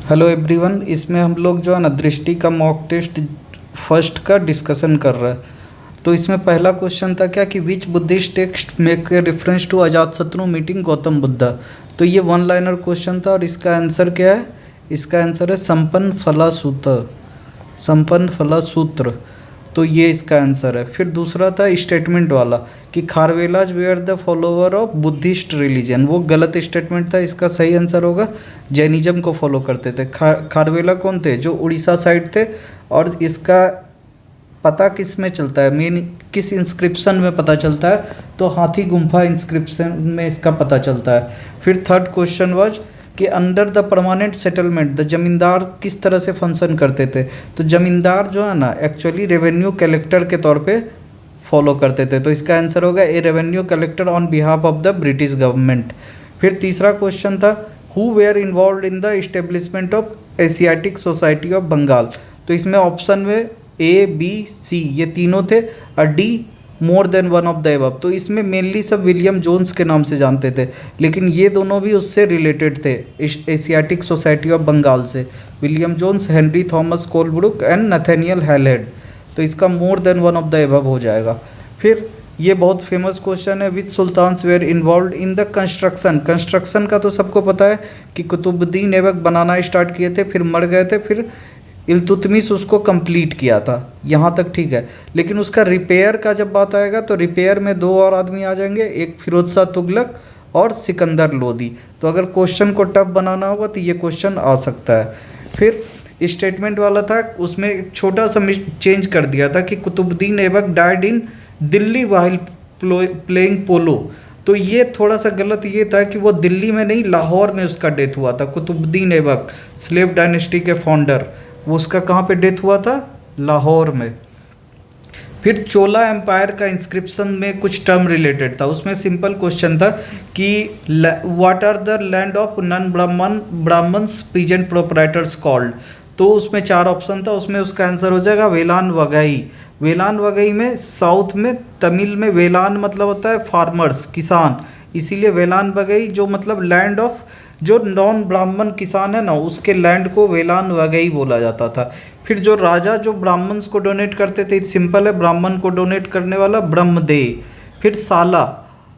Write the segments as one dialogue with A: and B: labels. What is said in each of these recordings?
A: Hello everyone. इसमें हम लोग जो है ना दृष्टि का मॉक टेस्ट फर्स्ट का डिस्कशन कर रहे हैं। तो इसमें पहला क्वेश्चन था क्या कि which Buddhist text make reference to Ajatashatru meeting Gautam Buddha. तो ये वन लाइनर क्वेश्चन था और इसका आंसर क्या है? इसका आंसर है संपन्न फला सूत्र। संपन्न फला सूत्र, तो ये इसका आंसर है। फिर दूसरा था स्टेटमेंट वाला कि Kharavelas were the follower of Buddhist religion. वो गलत स्टेटमेंट था, इसका सही आंसर होगा जैनिज्म को फॉलो करते थे। खारवेला कौन थे? जो उड़ीसा साइड थे। और इसका पता किस में चलता है, मेन किस इंस्क्रिप्शन में पता चलता है? तो हाथी गुम्फा इंस्क्रिप्शन में इसका पता चलता है। फिर थर्ड क्वेश्चन वाज कि under the permanent settlement the जमींदार किस तरह से फंक्शन करते थे। तो जमींदार जो है ना एक्चुअली रेवेन्यू कलेक्टर के तौर पे फॉलो करते थे। तो इसका आंसर होगा a revenue collector on behalf of the British government. फिर तीसरा क्वेश्चन था who were involved in the establishment of Asiatic Society of Bengal. तो इसमें ऑप्शन में ए बी सी ये तीनों थे और D more than one of the above. तो इसमें मेनली सब विलियम जोन्स के नाम से जानते थे, लेकिन ये दोनों भी उससे रिलेटेड थे एशियाटिक सोसाइटी ऑफ बंगाल से। William Jones, Henry Thomas Colebrooke and Nathaniel Halhed. तो इसका more than one of the above हो जाएगा। फिर ये बहुत फेमस क्वेश्चन है which sultans were involved in the construction. Construction का तो सबको पता है कि कुतुबुद्दीन ऐबक बनाना स्टार्ट किए थे, फिर मर गए थे, फिर इल्तुतमिश उसको कंप्लीट किया था, यहाँ तक ठीक है। लेकिन उसका रिपेयर का जब बात आएगा तो रिपेयर में दो और आदमी आ जाएंगे, एक फिरोज शाह तुगलक और सिकंदर लोदी। तो अगर क्वेश्चन को टफ बनाना होगा तो ये क्वेश्चन आ सकता है। फिर स्टेटमेंट वाला था, उसमें एक छोटा सा चेंज कर दिया था कि Qutubuddin Aibak died in Delhi while playing polo. तो ये थोड़ा सा गलत ये था कि वो दिल्ली में नहीं लाहौर में उसका डेथ हुआ था। कुतुबुद्दीन ऐबक स्लेव डायनेस्टी के फाउंडर, वो उसका कहाँ पे डेथ हुआ था? लाहौर में। फिर चोला एम्पायर का इंस्क्रिप्शन में कुछ टर्म रिलेटेड था। उसमें सिंपल क्वेश्चन था कि what are the land of non Brahmans peasant proprietors called. तो उसमें चार ऑप्शन था, उसमें उसका आंसर हो जाएगा वेलान वगई। वेलान वगई में साउथ में तमिल में वेलान मतलब होता है फार्मर्स, किसान, इसीलिए वेलान वगई जो मतलब लैंड ऑफ जो नॉन ब्राह्मण किसान है ना उसके लैंड को वेलान वगई बोला जाता था। फिर जो राजा जो ब्राह्मण्स को डोनेट करते थे, सिंपल है, ब्राह्मण को डोनेट करने वाला ब्रह्मदेव। फिर साला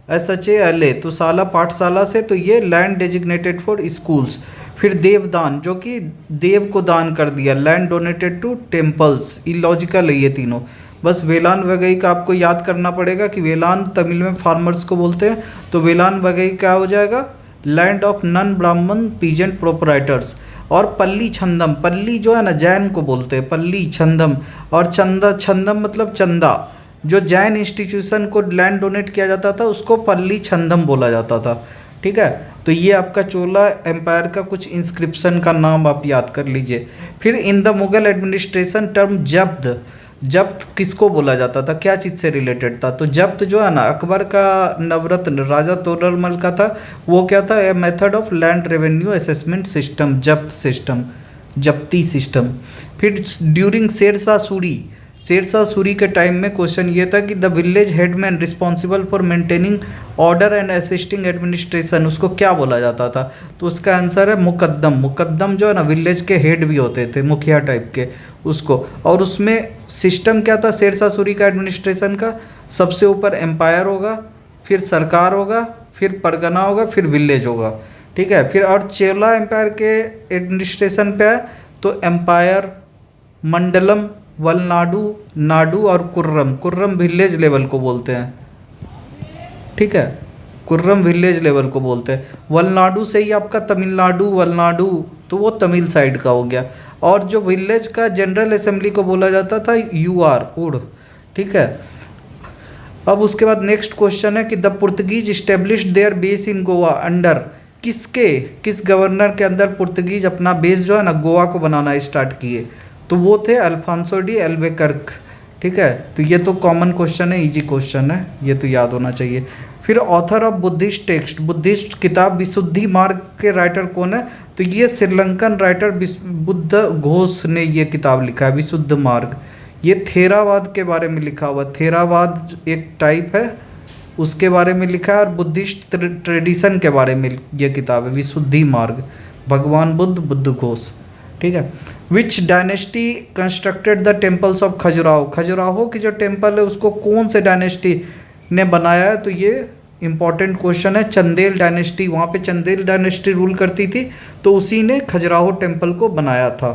A: SHALA, तो साला पाठशाला से, तो ये लैंड डेजिग्नेटेड फॉर स्कूल्स। फिर देवदान जो कि देव को दान कर दिया, land donated to temples. Illogical है ये तीनों। बस वेलान वगई का आपको याद करना पड़ेगा कि वेलान तमिल में फार्मर्स को बोलते हैं, तो वेलान वगई क्या हो जाएगा? लैंड ऑफ नॉन ब्राह्मण पीजेंट प्रोपराइटर्स। और पल्ली छंदम, पल्ली जो है ना जैन को बोलते हैं पल्ली छंदम। और चंदा, छंदम मतलब चंदा, जो जैन इंस्टीट्यूशन को लैंड डोनेट किया जाता था उसको पल्ली छंदम बोला जाता था। ठीक है, तो ये आपका चोला एम्पायर का कुछ इंस्क्रिप्शन का नाम आप याद कर लीजिए। फिर in the Mughal administration term जब्त, जब्त किसको बोला जाता था, क्या चीज़ से रिलेटेड था? तो जब्त जो है ना अकबर का नवरत्न राजा तोडरमल का था। वो क्या था? A method of land revenue assessment system, जब्त सिस्टम, जब्ती सिस्टम। फिर ड्यूरिंग शेरशाह सूरी, शेरशाह सूरी के टाइम में क्वेश्चन ये था कि the village headman responsible for maintaining order and assisting administration, उसको क्या बोला जाता था? तो उसका आंसर है मुकद्दम। मुकद्दम जो है ना विलेज के हेड भी होते थे, मुखिया टाइप के, उसको। और उसमें सिस्टम क्या था शेरशाह सूरी का एडमिनिस्ट्रेशन का? सबसे ऊपर एम्पायर होगा, फिर सरकार होगा, फिर परगना होगा, फिर विलेज होगा। ठीक है, फिर और चोला एम्पायर के एडमिनिस्ट्रेशन पे है तो एम्पायर, मंडलम, वलनाडु, नाडु और कुर्रम। कुर्रम विलेज लेवल को बोलते हैं। ठीक है, कुर्रम विलेज लेवल को बोलते हैं। वलनाडु से ही आपका तमिलनाडु, वलनाडु, तो वो तमिल साइड का हो गया। और जो विलेज का जनरल असेंबली को बोला जाता था UR, उड़। ठीक है, अब उसके बाद नेक्स्ट क्वेश्चन है कि the Portuguese established there base in Goa under, किस गवर्नर के अंदर पुर्तगीज अपना बेस जो है ना गोवा को बनाना स्टार्ट किए? तो वो थे अल्फांसो डी एल्बेकर्क। ठीक है, तो ये तो कॉमन क्वेश्चन है, इजी क्वेश्चन है, ये तो याद होना चाहिए। फिर author of Buddhist text, Buddhist किताब विशुद्धि मार्ग के राइटर कौन है? तो ये श्रीलंकन राइटर बुद्ध घोष ने ये किताब लिखा है विशुद्ध मार्ग। ये थेरावाद के बारे में लिखा हुआ, थेरावाद एक टाइप है उसके बारे में लिखा है, और बुद्धिस्ट ट्रेडिशन के बारे में ये किताब है विशुद्धि मार्ग, भगवान बुद्ध, बुद्ध घोष। ठीक है। विच dynasty constructed the temples of Khajuraho, Khajuraho की जो टेम्पल है उसको कौन से डायनेस्टी ने बनाया है, तो ये इंपॉर्टेंट क्वेश्चन है। चंदेल डायनेस्टी, वहाँ पे चंदेल डायनेस्टी रूल करती थी, तो उसी ने खजुराहो टेम्पल को बनाया था।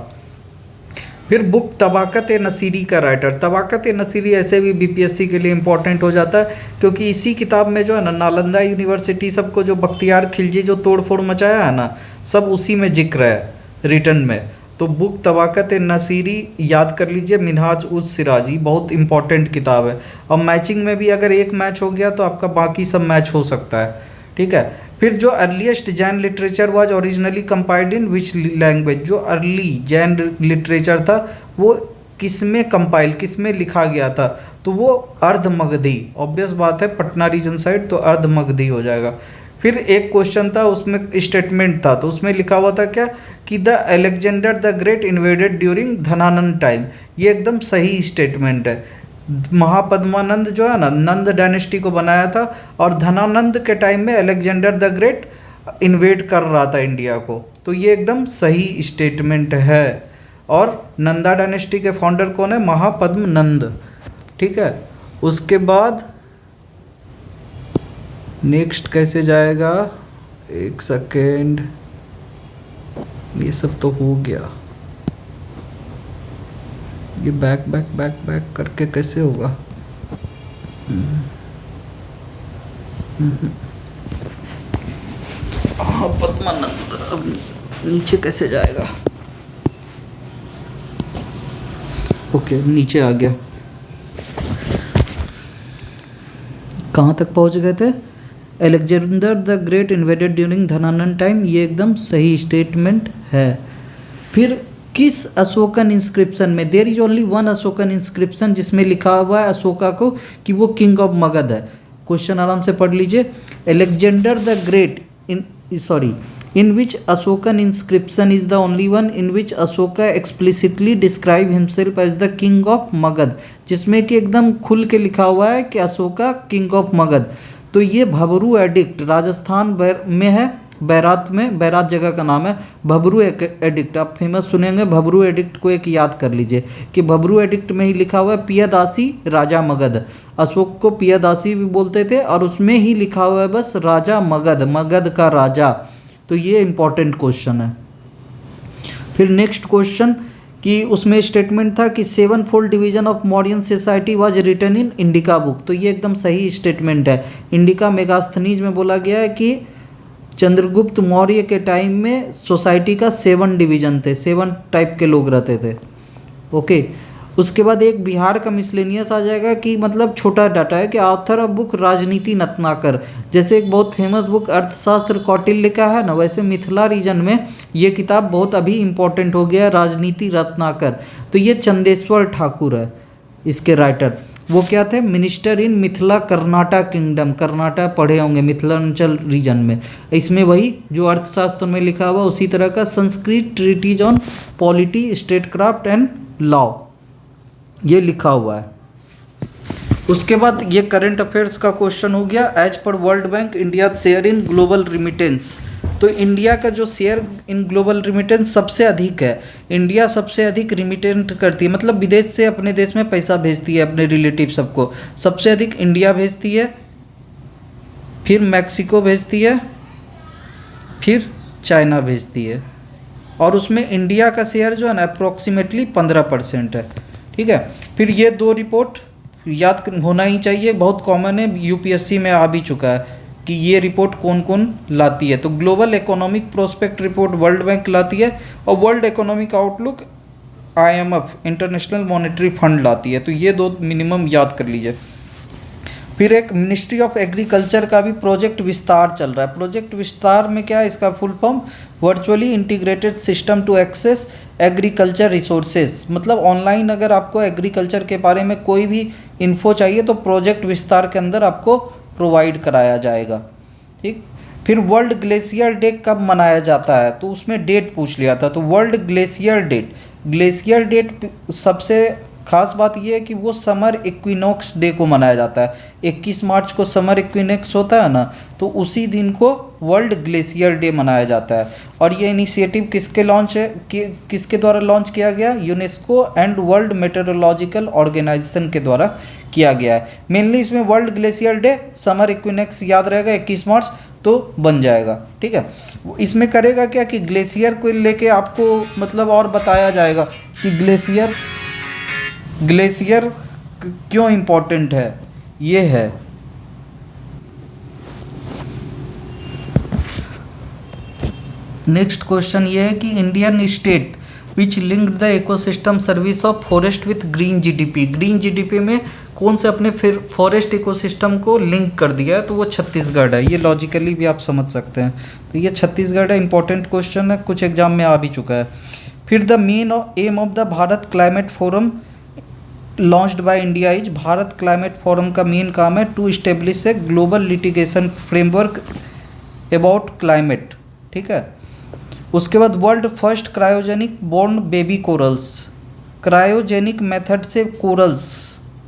A: फिर बुक तबाकत नसीरी का राइटर, तबाकत नसीरी ऐसे भी बीपीएससी के लिए इंपॉर्टेंट हो जाता है, क्योंकि इसी किताब में जो है ना नालंदा यूनिवर्सिटी सबको जो बख्तियार खिलजी जो तोड़ फोड़ मचाया है ना, सब उसी में जिक्र है रिटर्न में। तो बुक तबाकत नसीरी याद कर लीजिए, मिनहाज उस सिराजी बहुत इंपॉर्टेंट किताब है। और मैचिंग में भी अगर एक मैच हो गया तो आपका बाकी सब मैच हो सकता है, ठीक है। फिर जो earliest Jain literature was originally compiled in which language, जो अर्ली जैन लिटरेचर था वो किस में कंपाइल, किस में लिखा गया था, तो वो अर्ध मगधी, ऑब्वियस बात है पटना रीजन साइड, तो अर्ध मगधी हो जाएगा। फिर एक क्वेश्चन था उसमें स्टेटमेंट था, तो उसमें लिखा हुआ था क्या कि the Alexander the great invaded during Dhanananda time, ये एकदम सही स्टेटमेंट है। महापद्मानंद जो है ना नंद डायनेस्टी को बनाया था, और धनानंद के टाइम में अलेक्जेंडर द ग्रेट इन्वेड कर रहा था इंडिया को, तो ये एकदम सही स्टेटमेंट है। और नंदा डायनेस्टी के फाउंडर कौन है, महापद्मनंद, ठीक है। उसके बाद नेक्स्ट कैसे जाएगा, एक सेकेंड, ये सब तो हो गया, ये बैक बैक बैक बैक करके कैसे होगा। हाँ पद्मानंद, अब नीचे कैसे जाएगा, ओके नीचे आ गया। कहाँ तक पहुँच गए थे, Alexander the great invaded during Dhanananda time, ये एकदम सही स्टेटमेंट है। फिर किस अशोकन इंस्क्रिप्शन में, there is only one Ashokan inscription जिसमें लिखा हुआ है अशोका को कि वो किंग ऑफ मगध है। क्वेश्चन आराम से पढ़ लीजिए, Alexander the great in which Ashokan inscription is the only one in which Ashoka explicitly describe himself as the king of Magad, जिसमें कि एकदम खुल के लिखा हुआ है कि अशोका किंग ऑफ मगध। तो ये भबरू एडिक्ट राजस्थान में है, बैरात में, बैरात जगह का नाम है, भबरू एडिक्ट, आप फेमस सुनेंगे। भबरू एडिक्ट को एक याद कर लीजिए कि भबरू एडिक्ट में ही लिखा हुआ है पियादासी राजा मगध, अशोक को पियादासी भी बोलते थे, और उसमें ही लिखा हुआ है बस राजा मगध, मगध का राजा। तो ये इंपॉर्टेंट क्वेश्चन है। फिर नेक्स्ट क्वेश्चन कि उसमें स्टेटमेंट था कि 7-fold division of Mauryan society was written in Indica book, तो ये एकदम सही स्टेटमेंट है। इंडिका मेगास्थनीज में बोला गया है कि चंद्रगुप्त मौर्य के टाइम में सोसाइटी का 7 डिवीजन थे, 7 टाइप के लोग रहते थे, ओके। उसके बाद एक बिहार का मिसलेनियस आ जाएगा कि मतलब छोटा डाटा है कि ऑथर ऑफ बुक राजनीति रत्नाकर, जैसे एक बहुत फेमस बुक अर्थशास्त्र कौटिल्य का है ना, वैसे मिथिला रीजन में ये किताब बहुत अभी इम्पोर्टेंट हो गया, राजनीति रत्नाकर। तो ये चंदेश्वर ठाकुर है इसके राइटर, वो क्या थे, minister in Mithila Karnataka kingdom, Karnataka पढ़े होंगे मिथिलांचल रीजन में। इसमें वही जो अर्थशास्त्र में लिखा हुआ उसी तरह का Sanskrit treatise on polity statecraft and law, ये लिखा हुआ है। उसके बाद ये करंट अफेयर्स का क्वेश्चन हो गया, as per world bank India share in global remittance. तो इंडिया का जो शेयर इन ग्लोबल रिमिटेंस सबसे अधिक है, इंडिया सबसे अधिक रिमिटेंट करती है, मतलब विदेश से अपने देश में पैसा भेजती है अपने रिलेटिव सबको, सबसे अधिक इंडिया भेजती है, फिर मैक्सिको भेजती है, फिर चाइना भेजती है, और उसमें इंडिया का शेयर जो है ना अप्रोक्सीमेटली 15% है, ठीक है। फिर ये 2 रिपोर्ट याद होना ही चाहिए, बहुत कॉमन है, यूपीएससी में आ भी चुका है कि ये रिपोर्ट कौन कौन लाती है। तो global economic prospect report world bank लाती है, और world economic outlook IMF international monetary fund लाती है। तो ये 2 मिनिमम याद कर लीजिए। फिर एक मिनिस्ट्री ऑफ एग्रीकल्चर का भी प्रोजेक्ट विस्तार चल रहा है। प्रोजेक्ट विस्तार में क्या है, इसका full form virtually integrated system to access agriculture resources, मतलब ऑनलाइन अगर आपको एग्रीकल्चर के बारे में कोई भी इन्फो चाहिए तो प्रोजेक्ट विस्तार के अंदर आपको प्रोवाइड कराया जाएगा, ठीक। फिर वर्ल्ड ग्लेशियर डे कब मनाया जाता है, तो उसमें डेट पूछ लिया था। तो world glacier date, glacier date सबसे खास बात यह है कि वो समर इक्विनॉक्स डे को मनाया जाता है। 21 मार्च को समर इक्विनॉक्स होता है ना, तो उसी दिन को वर्ल्ड ग्लेशियर डे मनाया जाता है। और ये इनिशिएटिव किसके द्वारा लॉन्च किया गया? UNESCO and world meteorological organisation के द्वारा किया गया है। मेनली इसमें world glacier day, summer equinox याद रहेगा 21 मार्च तो बन जाएगा। ठीक है, इसमें करेगा क्या कि ग्लेशियर को लेके आपको मतलब और बताया जाएगा कि ग्लेशियर क्यों इम्पोर्टेंट है। ये है नेक्स्ट क्वेश्चन, ये है कि Indian state which linked the ecosystem service of forest with green GDP. Green GDP में कौन से अपने फिर फॉरेस्ट इकोसिस्टम को लिंक कर दिया है? तो वो छत्तीसगढ़ है। ये लॉजिकली भी आप समझ सकते हैं। तो ये छत्तीसगढ़ है, इंपॉर्टेंट क्वेश्चन है, कुछ एग्जाम में आ भी चुका है। फिर the main aim of the Bharat climate forum launched by India is, Bharat climate forum का मेन काम है to establish a global litigation framework about climate. ठीक है, उसके बाद world first cryogenic born baby corals, cryogenic method से कोरल्स,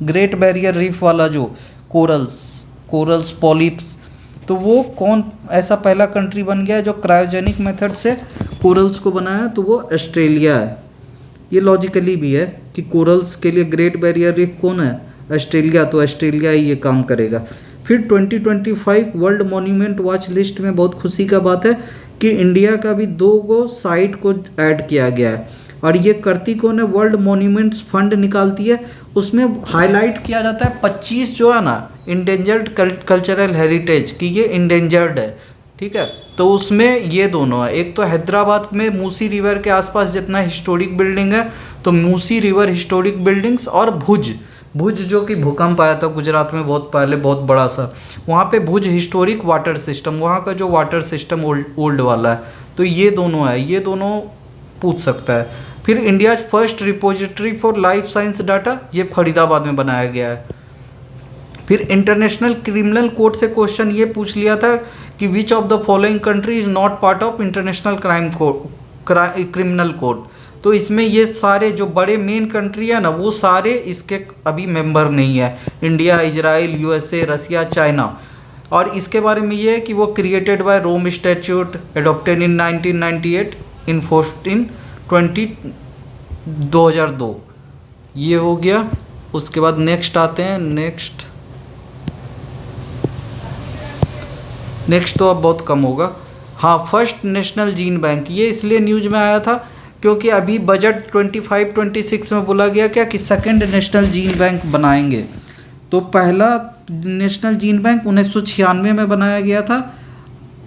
A: ग्रेट बैरियर रीफ वाला जो कोरल्स पॉलिप्स, तो वो कौन ऐसा पहला कंट्री बन गया जो क्रायोजेनिक मेथड से कोरल्स को बनाया? तो वो ऑस्ट्रेलिया है। ये लॉजिकली भी है कि कोरल्स के लिए ग्रेट बैरियर रीफ कौन है? ऑस्ट्रेलिया, तो ऑस्ट्रेलिया ही ये काम करेगा। फिर 2025 वर्ल्ड मॉन्यूमेंट वॉच लिस्ट में बहुत खुशी का बात है कि इंडिया का भी 2 साइट को ऐड किया गया है। और ये करती कौन है? वर्ल्ड मॉन्यूमेंट्स फंड निकालती है। उसमें हाईलाइट किया जाता है 25 जो है ना इंडेंजर्ड कल्चरल हेरिटेज की, ये इंडेंजर्ड है। ठीक है, तो उसमें ये दोनों है। एक तो हैदराबाद में मूसी रिवर के आसपास जितना हिस्टोरिक बिल्डिंग है, तो मूसी रिवर हिस्टोरिक बिल्डिंग्स, और भुज जो कि भूकंप आया था गुजरात में बहुत पहले, बहुत बड़ा सा, वहाँ पे भुज हिस्टोरिक वाटर सिस्टम, वहाँ का जो वाटर सिस्टम ओल्ड वाला है, तो ये दोनों है। ये दोनों पूछ सकता है। फिर India first repository for life science data, ये फरीदाबाद में बनाया गया है। फिर इंटरनेशनल क्रिमिनल कोर्ट से क्वेश्चन ये पूछ लिया था कि which of the following country is not part of international criminal court. तो इसमें ये सारे जो बड़े मेन कंट्री है ना, वो सारे इसके अभी मेंबर नहीं है। India, Israel, USA, Russia, China. और इसके बारे में ये है कि वो created by Rome statute, adopted in 1998, enforced in 2002। ये हो गया। उसके बाद नेक्स्ट आते हैं। नेक्स्ट तो अब बहुत कम होगा। हाँ, फर्स्ट नेशनल जीन बैंक, ये इसलिए न्यूज में आया था क्योंकि अभी बजट 25-26 में बोला गया क्या कि सेकंड नेशनल जीन बैंक बनाएंगे। तो पहला नेशनल जीन बैंक 1996 में बनाया गया था,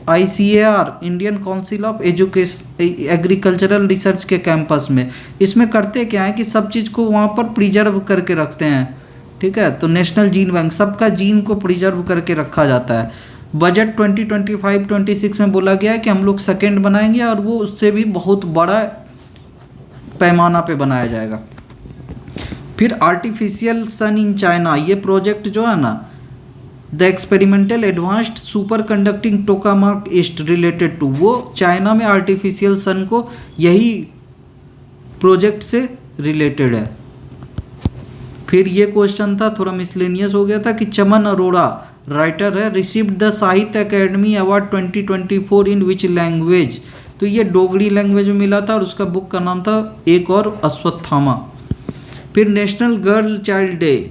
A: ICAR, Indian council of agricultural research के कैंपस में। इसमें करते क्या है कि सब चीज़ को वहाँ पर प्रिजर्व करके रखते हैं। ठीक है, तो नेशनल जीन बैंक सबका जीन को प्रिजर्व करके रखा जाता है। बजट 2025-26 में बोला गया है कि हम लोग सेकेंड बनाएंगे, और वो उससे भी बहुत बड़ा पैमाना पे बनाया जाएगा। फिर आर्टिफिशियल सन इन चाइना, ये प्रोजेक्ट जो है ना, the experimental advanced superconducting tokamak EAST related to, वो चाइना में आर्टिफिशियल सन को यही प्रोजेक्ट से रिलेटेड है। फिर ये क्वेश्चन था, थोड़ा मिसलेनियस हो गया था, कि चमन अरोड़ा राइटर है, रिसीव्ड द साहित्य academy award 2024 in which language. तो ये डोगरी लैंग्वेज में मिला था, और उसका बुक का नाम था एक और अश्वत्थामा। फिर national girl child day,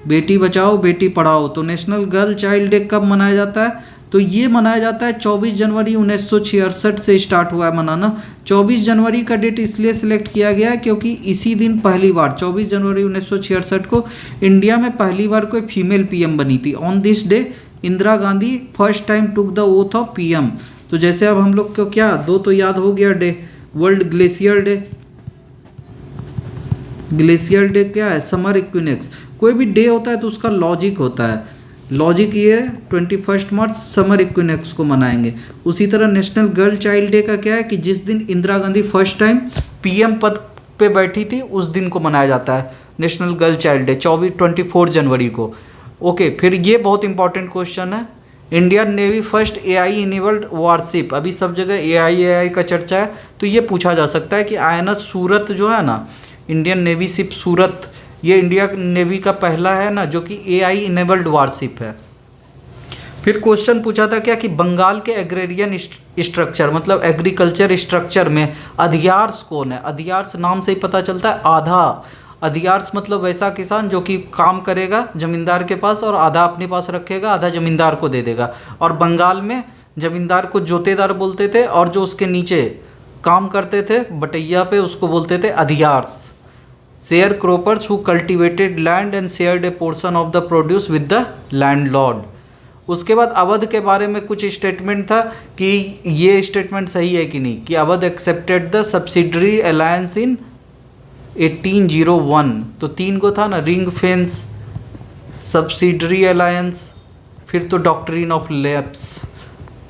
A: Beti Bachao Beti Padhao. तो नेशनल गर्ल चाइल्ड डे कब मनाया जाता है? तो ये मनाया जाता है 24 जनवरी 1966 से स्टार्ट हुआ है मनाना। 24 जनवरी का डेट इसलिए सिलेक्ट किया गया है क्योंकि इसी दिन पहली बार 24 जनवरी 1966 को इंडिया में पहली बार कोई फीमेल PM बनी थी। On this day Indira Gandhi first time took the oath of PM। तो जैसे अब हम लोग को क्या दो तो याद हो गया day, world glacier day. Glacier day क्या है? समर इक्विनेक्स। कोई भी डे होता है तो उसका लॉजिक होता है। लॉजिक ये है 21 मार्च समर इक्विनेक्स को मनाएंगे। उसी तरह नेशनल गर्ल चाइल्ड डे का क्या है कि जिस दिन Indira Gandhi first time PM पद पे बैठी थी उस दिन को मनाया जाता है नेशनल गर्ल चाइल्ड डे, 24 जनवरी को। ओके, फिर ये बहुत इंपॉर्टेंट क्वेश्चन है, Indian navy first AI enabled warship. अभी सब जगह AI का चर्चा है, तो ये पूछा जा सकता है कि INS सूरत जो है ना, इंडियन नेवी शिप सूरत, ये इंडिया नेवी का पहला है ना जो कि AI इनेबल्ड वारशिप है। फिर क्वेश्चन पूछा था क्या कि बंगाल के एग्रेरियन स्ट्रक्चर मतलब एग्रीकल्चर स्ट्रक्चर में अधियार्स कौन है। अधियार्स नाम से ही पता चलता है आधा। अधियार्स मतलब वैसा किसान जो कि काम करेगा जमींदार के पास और आधा अपने पास रखेगा, आधा जमींदार को दे देगा। और बंगाल में जमींदार को जोतेदार बोलते थे और जो उसके नीचे काम करते थे बटैया पे उसको बोलते थे अधियार्स। Sharecroppers who cultivated land and shared a portion of the produce with the landlord. उसके बाद अवध के बारे में कुछ स्टेटमेंट था कि ये स्टेटमेंट सही है कि नहीं, कि Awadh accepted the subsidiary alliance इन 1801। तो 3 को था ना, रिंग फेंस, सब्सिडरी अलायंस, फिर तो डॉक्ट्रिन ऑफ लैप्स,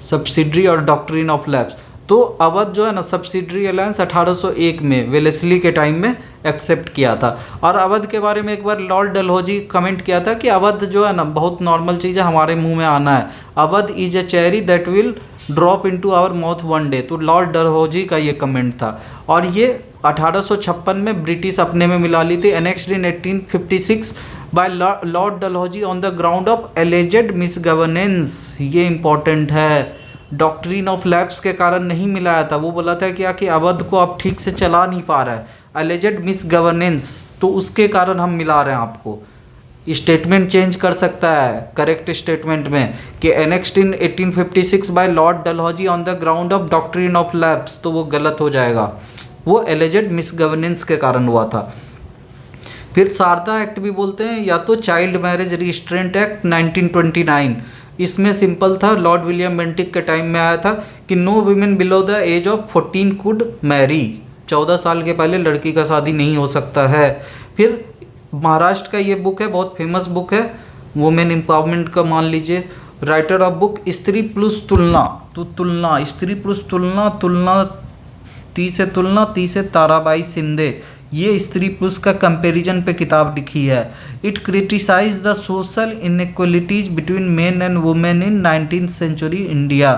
A: सब्सिडरी और डॉक्ट्रिन ऑफ लैप्स। तो अवध जो है ना सब्सिडरी अलायंस 1801 में वेलेस्ली के टाइम में एक्सेप्ट किया था। और अवध के बारे में एक बार लॉर्ड डलहौजी कमेंट किया था कि अवध जो है ना बहुत नॉर्मल चीज़ है, हमारे मुंह में आना है। Awadh is a cherry that will drop into our mouth one day. तो लॉर्ड डलहौजी का ये कमेंट था। और ये 1856 में ब्रिटिश अपने में मिला ली थी। Annexed in 1856 by Lord Dalhousie on the ground of alleged misgovernance. ये इंपॉर्टेंट है। डॉक्ट्रिन ऑफ लैप्स के कारण नहीं मिलाया था। वो बोला था क्या कि अवध को आप ठीक से चला नहीं पा रहा है, एलिजेड मिसगवर्नेंस, तो उसके कारण हम मिला रहे हैं आपको। स्टेटमेंट चेंज कर सकता है करेक्ट स्टेटमेंट में कि annexed in 1856 by Lord Dalhousie on the ground of doctrine of lapse, तो वो गलत हो जाएगा। वो एलिजेड मिसगवर्नेंस के कारण हुआ था। फिर शारदा एक्ट भी बोलते हैं या तो चाइल्ड मैरिज रिस्ट्रेंट एक्ट 1929। इसमें सिंपल था, लॉर्ड विलियम बेंटिक के टाइम में आया था कि no women below the age of 14 could marry. 14 साल के पहले लड़की का शादी नहीं हो सकता है। फिर महाराष्ट्र का ये बुक है, बहुत फेमस बुक है, वुमेन एम्पावरमेंट का मान लीजिए। राइटर ऑफ बुक स्त्री पुरुष तुलना। तो तुलना, स्त्री पुरुष तुलना, तुलना ती से ताराबाई शिंदे, ये स्त्री पुरुष का कंपैरिजन पे किताब लिखी है। It criticise the social inequalities between men and women in 19th century India.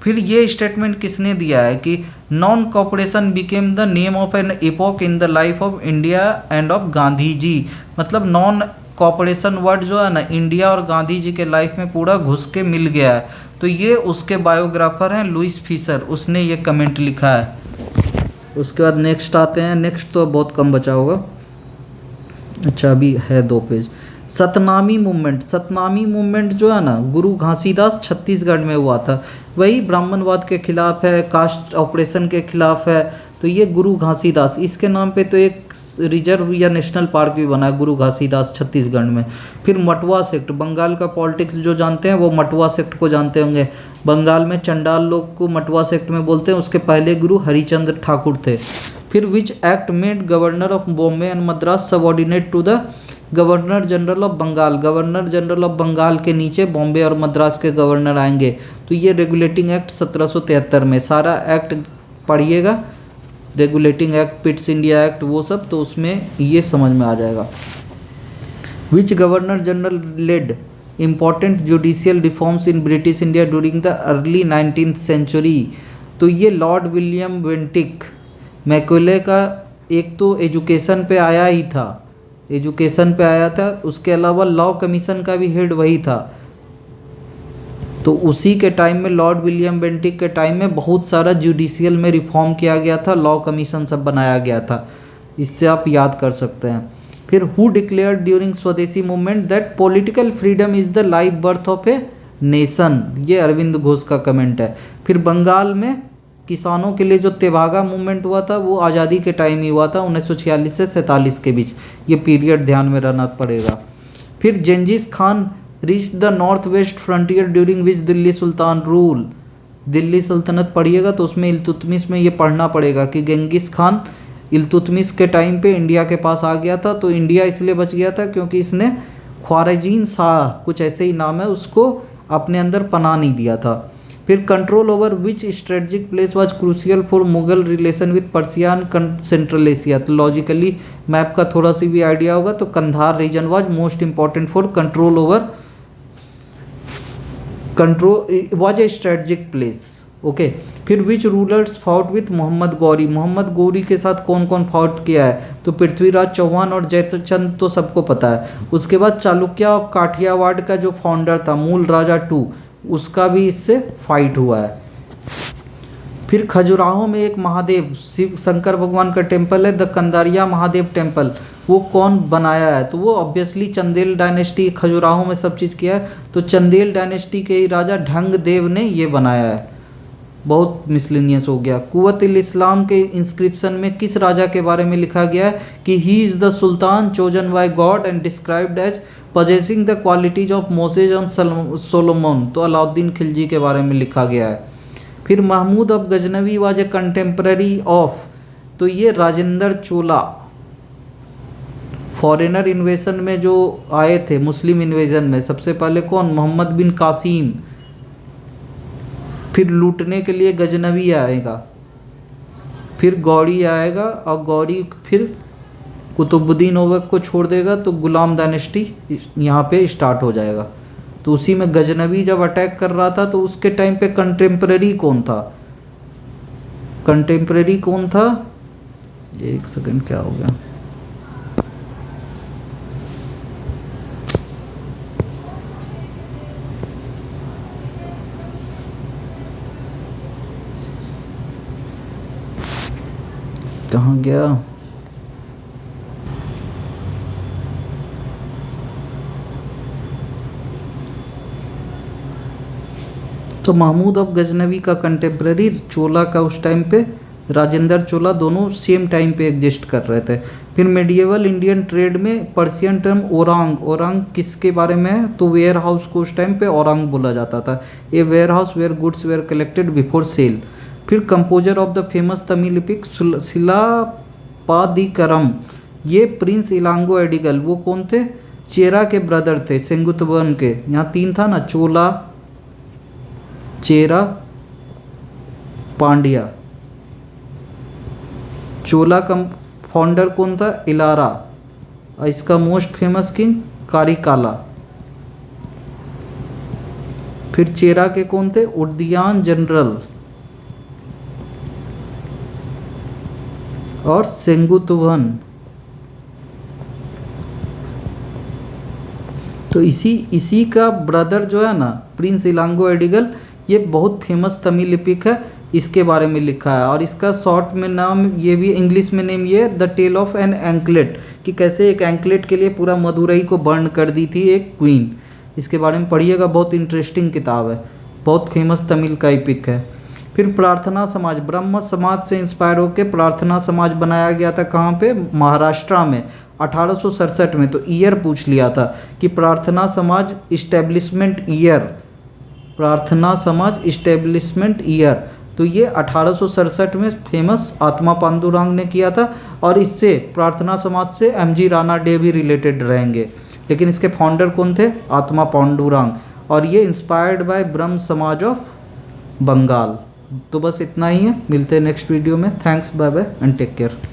A: फिर ये स्टेटमेंट किसने दिया है कि non cooperation became the name of an epoch in the life of India and of Gandhi ji. मतलब नॉन कॉपरेशन वर्ड जो है ना इंडिया और गांधी जी के लाइफ में पूरा घुस के मिल गया है। तो ये उसके बायोग्राफर हैं लुइस फिशर, उसने ये कमेंट लिखा है। उसके बाद नेक्स्ट आते हैं, नेक्स्ट तो बहुत कम बचा होगा, अच्छा अभी है 2 page. Satnami movement. Satnami movement जो है ना गुरु घासीदास छत्तीसगढ़ में हुआ था। वही ब्राह्मणवाद के खिलाफ है, कास्ट ऑपरेशन के खिलाफ है। तो ये गुरु घासीदास, इसके नाम पे तो एक रिजर्व या नेशनल पार्क भी बना है गुरु घासीदास छत्तीसगढ़ में। फिर मटुआ सेक्ट, बंगाल का पॉलिटिक्स जो जानते हैं वो मटुआ सेक्ट को जानते होंगे। बंगाल में चंडाल लोग को मटुआ सेक्ट में बोलते हैं। उसके पहले गुरु हरिचंद्र ठाकुर थे। फिर which act made governor of Bombay and Madras subordinate to the governor general of Bengal. Governor general of Bengal के नीचे बॉम्बे और मद्रास के गवर्नर आएंगे। तो ये रेगुलेटिंग एक्ट 1773 में, सारा एक्ट पढ़िएगा, regulating act, Pitt's India act, वो सब, तो उसमें ये समझ में आ जाएगा। Which governor general led important judicial reforms in British India during the early 19th century. तो ये लॉर्ड विलियम बेंटिक। मैकॉले का एक तो एजुकेशन पे आया ही था, एजुकेशन पे आया था, उसके अलावा लॉ कमीशन का भी हेड वही था। तो उसी के टाइम में लॉर्ड विलियम बेंटिक के टाइम में बहुत सारा जुडिशियल में रिफॉर्म किया गया था, लॉ कमीशन सब बनाया गया था। इससे आप याद कर सकते हैं। फिर हु डिक्लेयर्ड ड्यूरिंग स्वदेशी movement that political freedom is the life birth of a nation. ये अरविंद घोष का कमेंट है। फिर बंगाल में किसानों के लिए जो तेभागा मूवमेंट हुआ था वो आज़ादी के टाइम ही हुआ था, 1946 से 47 के बीच। ये पीरियड ध्यान में रहना पड़ेगा। फिर Genghis Khan reach the north west frontier during which Delhi sultan rule. Delhi सल्तनत पढ़िएगा तो उसमें इल्तुतमिश में ये पढ़ना पड़ेगा कि गेंगिस खान इल्तुतमिश के टाइम पे इंडिया के पास आ गया था। तो इंडिया इसलिए बच गया था क्योंकि इसने ख्वारेजीन शाह, कुछ ऐसे ही नाम है, उसको अपने अंदर पनाह नहीं दिया था। फिर control over which strategic place was crucial for Mughal relation with Persia and Central Asia. तो लॉजिकली मैप का थोड़ा सी भी आइडिया होगा तो Kandahar region was most important for control over, control was a strategic place. Okay. फिर which rulers fought with Mohammad Ghori, Mohammad Ghori के साथ कौन कौन फॉट किया है, तो पृथ्वीराज चौहान और जयचंद तो सबको पता है। उसके बाद चालुक्य और काठियावाड़ का जो फाउंडर था मूल राजा टू, उसका भी इससे फाइट हुआ है। फिर खजुराहो में एक महादेव शिव शंकर भगवान का टेम्पल है, द कंदारिया महादेव टेम्पल, वो कौन बनाया है, तो वो ऑब्वियसली चंदेल डायनेस्टी, खजुराहो में सब चीज़ किया है तो चंदेल डायनेस्टी के ही राजा ढंग देव ने ये बनाया है। बहुत मिसलिनियस हो गया। कुव्वत-उल इस्लाम के इंस्क्रिप्शन में किस राजा के बारे में लिखा गया है कि he is the sultan chosen by God and described as possessing the qualities of Moses and Solomon, तो अलाउद्दीन खिलजी के बारे में लिखा गया है। फिर Mahmud of Ghaznavi was a contemporary of, तो ये राजेंद्र चोला, फॉरेनर इन्वेजन में जो आए थे, मुस्लिम इन्वेजन में सबसे पहले कौन, मोहम्मद बिन कासिम। फिर लूटने के लिए गजनवी आएगा, फिर गौरी आएगा और गौरी फिर कुतुबुद्दीन ऐबक को छोड़ देगा तो गुलाम डायनेस्टी यहाँ पे स्टार्ट हो जाएगा। तो उसी में गजनवी जब अटैक कर रहा था तो उसके टाइम पे कंटेम्प्रेरी कौन था, कंटेम्प्रेरी कौन था, एक सेकंड क्या हो गया, कहाँ गया, तो महमूद ऑफ गजनवी का कंटेम्प्रेरी चोला का उस टाइम पे राजेंद्र चोला, दोनों सेम टाइम पे एग्जिस्ट कर रहे थे। फिर मेडिएवल इंडियन ट्रेड में पर्शियन टर्म ओरांग, ओरांग किसके बारे में है, तो वेयर हाउस को उस टाइम पे ओरांग बोला जाता था, a warehouse where goods were collected before sale. फिर composer of the famous Tamil epic Silappatikaram, ये प्रिंस इलांगो एडिगल, वो कौन थे, चेरा के ब्रदर थे, सेंगुतवन के, यहाँ तीन था ना, चोला, चेरा, पांड्या। चोला का फाउंडर कौन था, इलारा, और इसका मोस्ट फेमस किंग कारिकाला। फिर चेरा के कौन थे, उद्यान जनरल, और सेंगुतुवन। तो इसी का ब्रदर जो है ना प्रिंस इलांगो एडिगल, ये बहुत फेमस तमिल एपिक है, इसके बारे में लिखा है। और इसका शॉर्ट में नाम, ये भी इंग्लिश में नेम ये है, the tale of an anklet, कि कैसे एक एंकलेट के लिए पूरा मदुरई को बर्न कर दी थी एक क्वीन। इसके बारे में पढ़िएगा, बहुत इंटरेस्टिंग किताब है, बहुत फेमस तमिल का एपिक है। फिर प्रार्थना समाज, ब्रह्म समाज से इंस्पायर होकर प्रार्थना समाज बनाया गया था, कहाँ पे, महाराष्ट्र में 1867 में। तो ईयर पूछ लिया था कि प्रार्थना समाज इस्टेब्लिशमेंट ईयर, प्रार्थना समाज इस्टेब्लिशमेंट ईयर, तो ये 1867 में फेमस आत्मा पांडुरंग ने किया था। और इससे प्रार्थना समाज से एमजी राणा डे भी रिलेटेड रहेंगे, लेकिन इसके फाउंडर कौन थे, आत्मा पांडुरंग, और ये इंस्पायर्ड बाय ब्रह्म समाज ऑफ बंगाल। तो बस इतना ही है, मिलते हैं नेक्स्ट वीडियो में। Thanks, bye bye and take care.